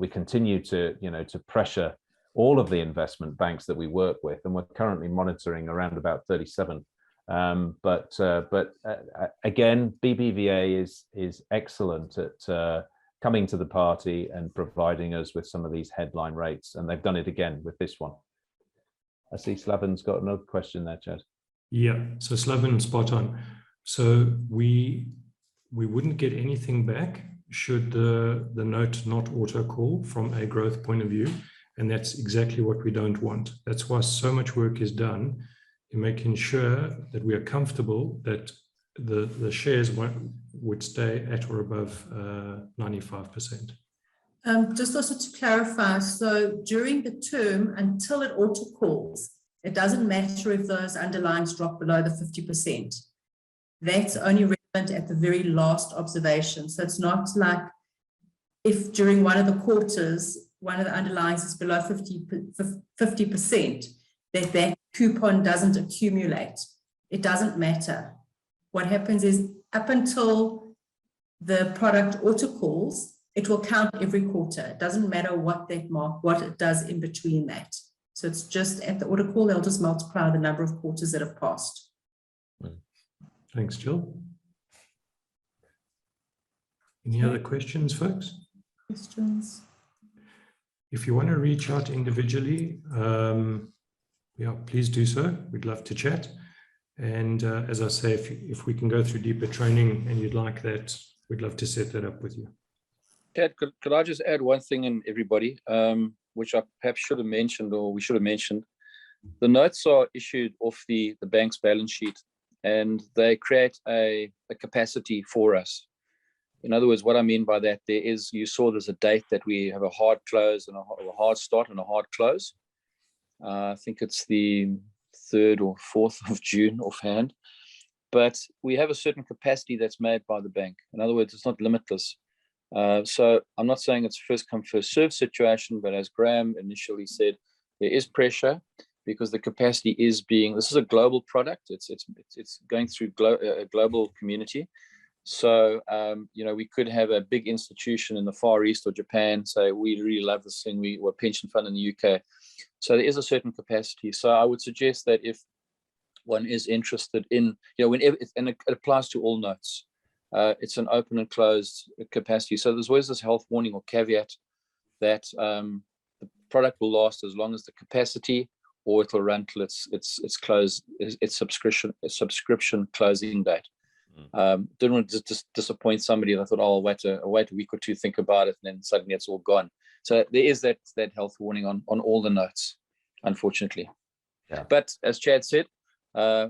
S4: continue to pressure all of the investment banks that we work with, and we're currently monitoring around about 37. But again, BBVA is excellent at coming to the party and providing us with some of these headline rates, and they've done it again with this one. I see 𝗕𝗲𝗀's got another question there, Chad.
S3: Yeah, so 𝗕𝗲𝗀, spot on. So we wouldn't get anything back should the note not auto-call from a growth point of view, and that's exactly what we don't want. That's why so much work is done in making sure that we are comfortable that the shares would stay at or above 95%.
S1: Just also to clarify, so during the term, until it auto calls, it doesn't matter if those underlines drop below the 50%. That's only relevant at the very last observation. So it's not like if during one of the quarters, one of the underlines is below 50%, that coupon doesn't accumulate. It doesn't matter. What happens is up until the product auto calls, it will count every quarter. It doesn't matter what it does in between that. So it's just at the auto call, they'll just multiply the number of quarters that have passed.
S3: Thanks, Jill. Any other questions, folks?
S1: Questions?
S3: If you want to reach out individually, yeah, please do so. We'd love to chat. And as I say, if we can go through deeper training and you'd like that, we'd love to set that up with you.
S2: Ted, could I just add one thing in, everybody, which I perhaps should have mentioned, or we should have mentioned. The notes are issued off the bank's balance sheet, and they create a capacity for us. In other words, what I mean by that, you saw there's a date that we have a hard close and a hard start and a hard close. I think it's the 3rd or 4th of June offhand. But we have a certain capacity that's made by the bank. In other words, it's not limitless. So I'm not saying it's first come, first served situation, but as Graham initially said, there is pressure because the capacity is this is a global product. It's going through a global community. So, we could have a big institution in the Far East or Japan say, we really love this thing. We're a pension fund in the UK. So there is a certain capacity. So I would suggest that if one is interested in, whenever, and it applies to all notes, it's an open and closed capacity. So there's always this health warning or caveat that the product will last as long as the capacity, or it'll run till it's closed, its subscription closing date. Didn't want to just disappoint somebody. And I thought, oh, I'll wait a week or two, think about it, and then suddenly it's all gone. So there is that health warning on all the notes, unfortunately. Yeah. But as Chad said,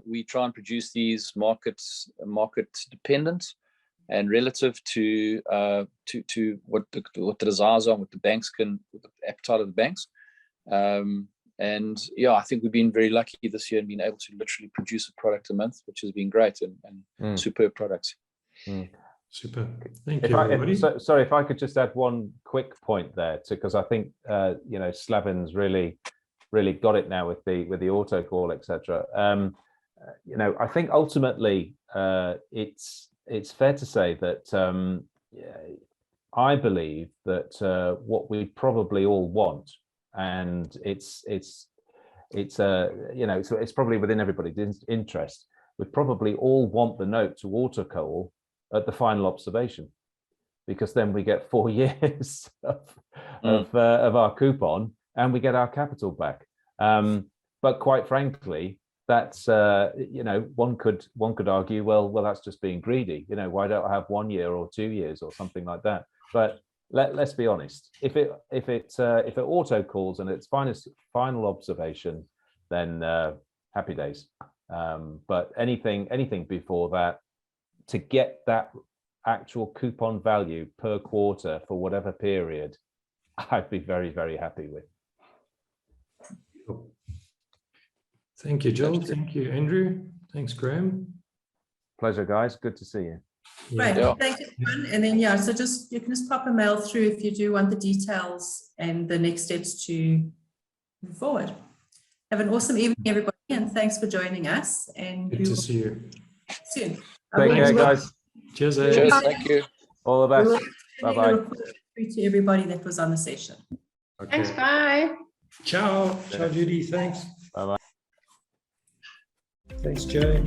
S2: we try and produce these market dependent and relative to what the desires are, what the banks with the appetite of the banks. And yeah, I think we've been very lucky this year and been able to literally produce a product a month, which has been great, and superb products.
S3: Super. Thank you, everybody.
S4: Sorry, if I could just add one quick point there, because I think Slavin's really got it now with the auto call, etc. I think ultimately it's fair to say that I believe that what we probably all want, and it's probably within everybody's interest, we probably all want the note to auto call at the final observation, because then we get 4 years of our coupon and we get our capital back. But quite frankly, that's one could argue, well that's just being greedy. Why don't I have 1 year or 2 years or something like that? But let's be honest. If it auto calls and its final observation, then happy days. But anything before that, to get that actual coupon value per quarter for whatever period, I'd be very, very happy with.
S3: Thank you, Joel. Thank you, Andrew. Thanks, Graham.
S4: Pleasure, guys. Good to see you.
S1: Great. Yeah. Thank you, everyone. And then, so you can just pop a mail through if you do want the details and the next steps to move forward. Have an awesome evening, everybody, and thanks for joining us. And
S3: good to see you
S1: soon.
S4: Take care, guys.
S3: Cheers.
S2: Cheers. Thank you.
S4: All the best. Bye-bye.
S1: To everybody that was on the session.
S5: Okay. Thanks. Bye.
S3: Ciao. Ciao, Judy. Thanks.
S4: Bye-bye.
S3: Thanks, Jay.